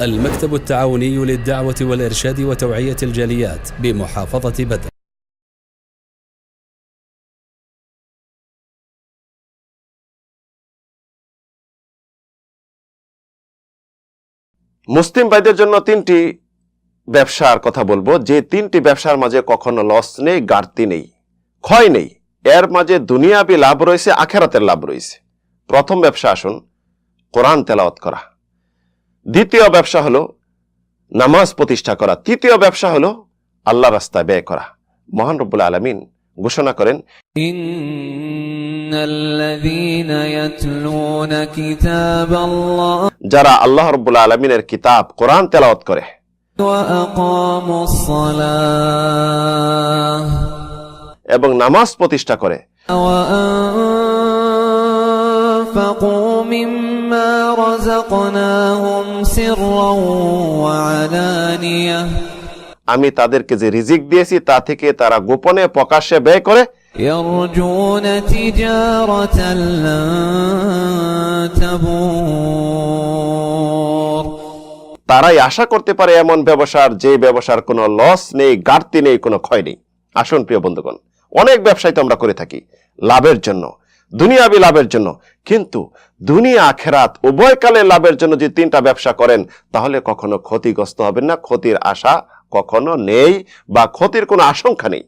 المكتب التعاوني للدعوة والإرشاد وتوعية الجاليات بمحافظة بدر। মুসলিম ভাইদের জন্য তিনটি ব্যবসার কথা বলবো, যে তিনটি ব্যবসার মাঝে কখনো লস নেই, ঘাটতি নেই, ক্ষয় নেই। এর মাঝে দুনিয়াবি লাভ রয়েছে, আখেরাতের লাভ রয়েছে। প্রথম ব্যবসা আসুন, কোরআন তেলাওয়াত করা। দ্বিতীয় ব্যবসা হলো নামাজ প্রতিষ্ঠা করা। তৃতীয় ব্যবসা হলো আল্লাহ রাস্তায় ব্যয় করা। মহান রব্বুল আলামিন ঘোষণা করেন, যারা আল্লাহ রব্বুল আলামিনের কিতাব কোরআন তেলাওয়াত করে এবং নামাজ প্রতিষ্ঠা করে আমি তাদেরকে যে রিজিক দিয়েছি তা থেকে তারা গোপনে প্রকাশ্যে ব্যয় করে। তারাই আশা করতে পারে এমন ব্যবসার যে ব্যবসার কোনো লস নেই, ঘাটতি নেই, কোনো ক্ষয় নেই। আসুন প্রিয় বন্ধুগণ, অনেক ব্যবসায় তো আমরা করে থাকি লাভের জন্য, দুনিয়াবি লাভের জন্য, কিন্তু দুনিয়া আখেরাত উভয়কালে লাভের জন্য যে তিনটা ব্যবসা করেন তাহলে কখনো ক্ষতিগ্রস্ত হবেন না। ক্ষতির আশা কখনো নেই বা ক্ষতির কোনো আশঙ্কা নেই।